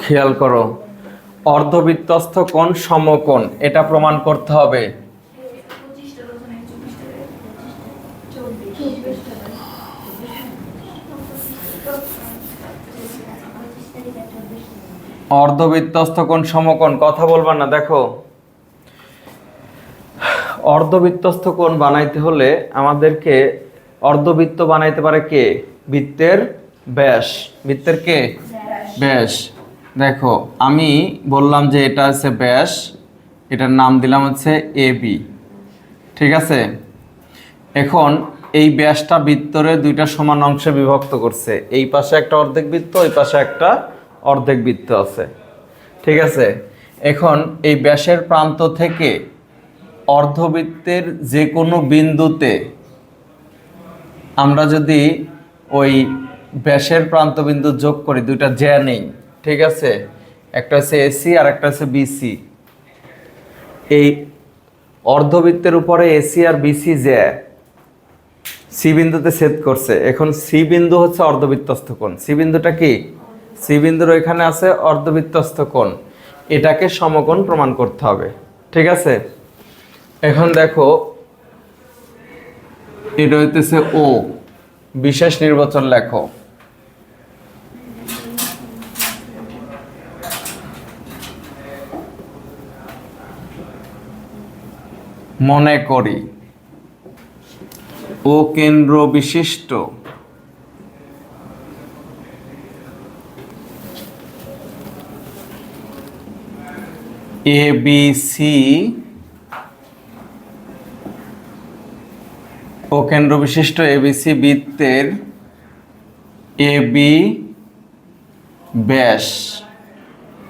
খেয়াল করো, অর্ধবৃত্তস্থ কোণ সমকোণ এটা প্রমাণ করতে হবে। অর্ধবৃত্তস্থ কোণ সমকোণ, কথা বলবা না। দেখো, অর্ধবৃত্তস্থ কোণ বানাইতে হলে আমাদেরকে অর্ধবৃত্ত বানাইতে পারে কে? বৃত্তের ব্যাস। বৃত্তের কে? ব্যাস। দেখো, আমি বললাম যে এটা হচ্ছে ব্যাস, এটার নাম দিলাম হচ্ছে এ বি। ঠিক আছে, এখন এই ব্যাসটা বৃত্তরে দুইটা সমান অংশে বিভক্ত করছে। এই পাশে একটা অর্ধেক বৃত্ত, ওই পাশে একটা অর্ধেক বৃত্ত আছে। ঠিক আছে, এখন এই ব্যাসের প্রান্ত থেকে অর্ধবৃত্তের যে কোনো বিন্দুতে আমরা যদি ওই ব্যাসের প্রান্ত বিন্দু যোগ করি, দুইটা জ্যা নেই। ঠিক আছে, একটা হচ্ছে এসি আর একটা হচ্ছে বিসি। এই অর্ধবৃত্তের উপরে এসি আর বিসি জ্যা সি বিন্দুতে ছেদ করছে। এখন সি বিন্দু হচ্ছে অর্ধবৃত্তস্থ কোণ। সি বিন্দুটা কি? সি বিন্দুর ওইখানে আছে অর্ধবৃত্তস্থ কোণ। এটাকে সমকোণ প্রমাণ করতে হবে। ঠিক আছে, এখন দেখো, এটা হইতেছে ও, বিশেষ নির্বাচন লেখো। মনে করি ও কেন্দ্র বিশিষ্ট এবিসি, ও কেন্দ্র বিশিষ্ট এবিসি বৃত্তের এবি ব্যাস।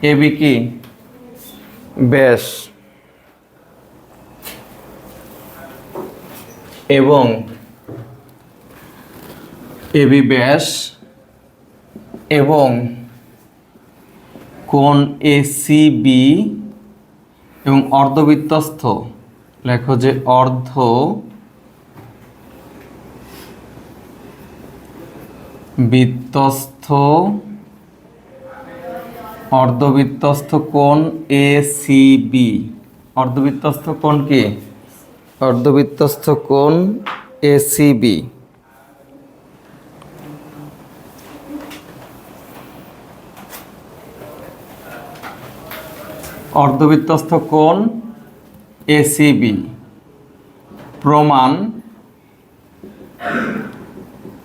এবি কি? ব্যাস। এবং এবি ব্যাস এবং কোণ এসিবি এবং অর্ধবৃত্তস্থ, লেখো যে অর্ধবৃত্তস্থ কোণ এসিবি। অর্ধবৃত্তস্থ কোণ কি? অর্ধবৃত্তস্থ কোণ এসিবি। অর্ধবৃত্তস্থ কোণ এসিবি প্রমাণ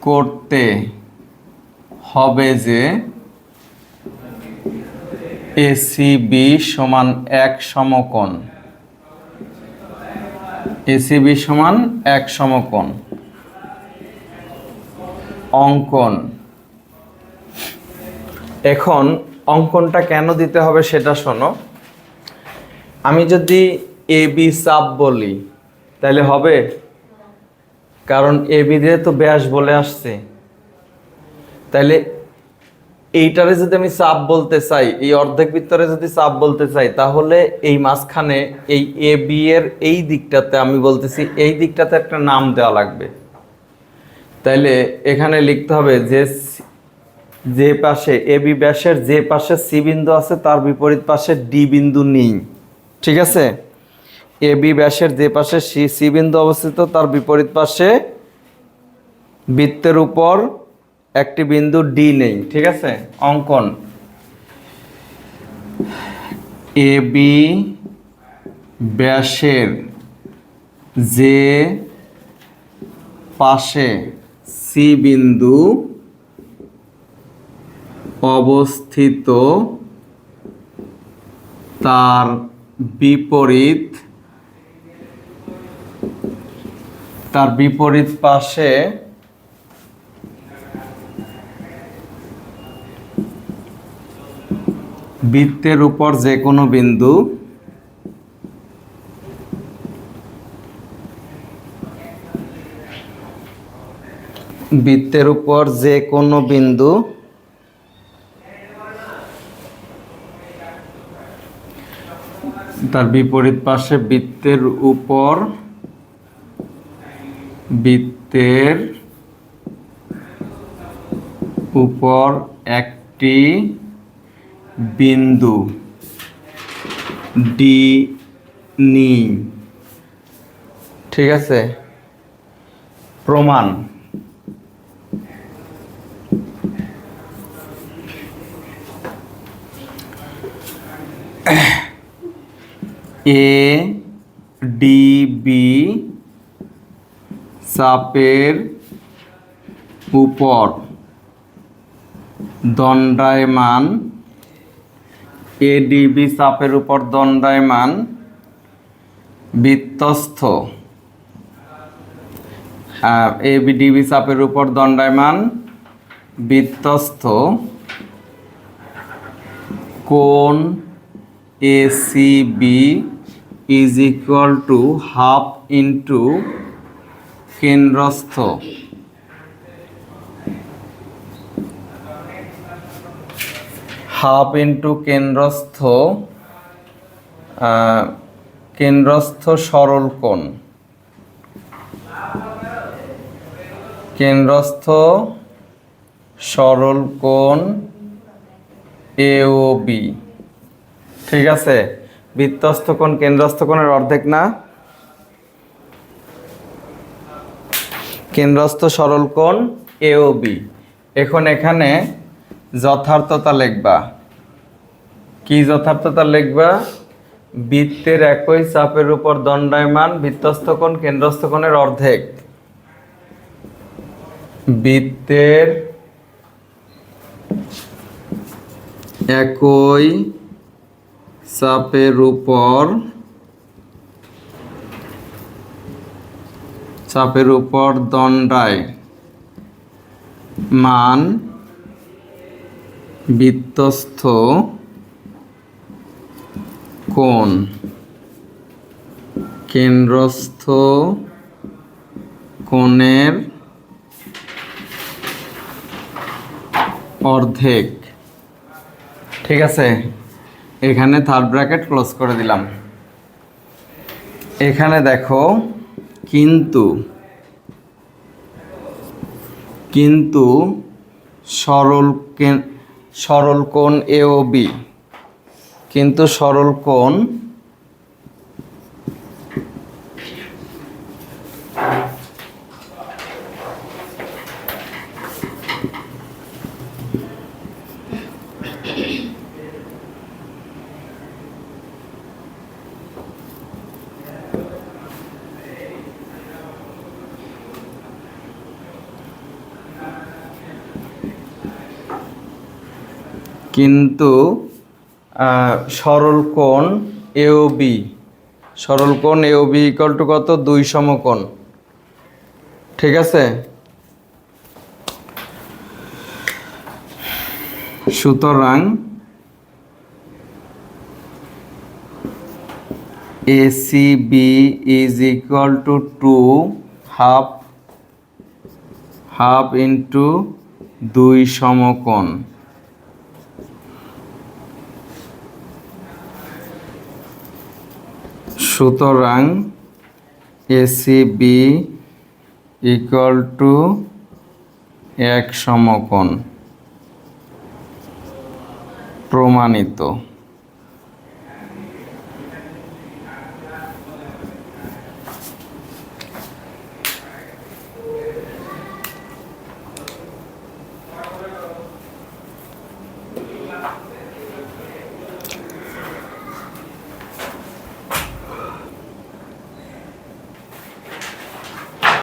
করতে হবে যে এসিবি সমান এক সমকোণ। এসিবি সমান এক সমকোণ। অঙ্কন। এখন অঙ্কনটা কেন দিতে হবে সেটা শোনো। আমি যদি এ বি চাপ বলি তাহলে হবে? কারণ এ বি দিয়ে তো ব্যাস বলে আসছে। তাহলে এইটারে যদি আমি চাপ বলতে চাই, এই অর্ধেক বৃত্তরে যদি চাপ বলতে চাই, তাহলে এই মাঝখানে এই এ বি এর এই দিকটাতে আমি বলতেছি এই দিকটাতে একটা নাম দেওয়া লাগবে। তাইলে এখানে লিখতে হবে যে পাশে এ বি ব্যাসের যে পাশে সি বিন্দু আছে তার বিপরীত পাশে ডি বিন্দু নেই। ঠিক আছে, এ বি ব্যাসের যে পাশে সি বিন্দু অবস্থিত তার বিপরীত পাশে বৃত্তের উপর একটি বিন্দু ডি নেই। ঠিক আছে, অঙ্কন। এ বি ব্যাসের যে পাশে সি বিন্দু অবস্থিত তার বিপরীত পাশে বৃত্তের উপর যে কোনো বিন্দু তার বিপরীত পাশে বৃত্তের উপর একটি বিন্দু ডি নি। ঠিক আছে, প্রমাণ এ ডি বি চাপের উপর দণ্ডায়মান, এডিবি চাপের উপর দণ্ডায়মান বৃত্তস্থ, এবিডিবি চাপের উপর দণ্ডায়মান বৃত্তস্থ কোণ ACB is equal to half into কেন্দ্রস্থ হাফ ইন্টু কেন্দ্রস্থ সরল কোণ, কেন্দ্রস্থ সরল কোণ এওবি। ঠিক আছে, বৃত্তস্থ কোণ কেন্দ্রস্থ কোণের অর্ধেক না? কেন্দ্রস্থ সরল কোণ এওবি। এখন এখানে যথার্থতা লিখবা। কি যথার্থতা লিখবা? বৃত্তের একই চাপের উপর দণ্ডায়মান বৃত্তস্থ কোণ কেন্দ্রস্থ কোণের অর্ধেক। বৃত্তের একই চাপের উপর দণ্ডায়মান বৃত্তস্থ কোণ কেন্দ্রস্থ কোণের অর্ধেক। ঠিক আছে, এখানে থার্ড ব্র্যাকেট ক্লোজ করে দিলাম। এখানে দেখো কিন্তু সরল কোণ এওবি, কিন্তু সরল কোণ সরল কোণ এওবি ইকুয়াল টু কত? 2 সমকোণ। ঠিক আছে, সুতরাং ACB is equal two 2 half into 2 সমকোণ। সুতরাং এসিবি ইকুয়াল টু 1 সমকোণ। প্রমাণিত।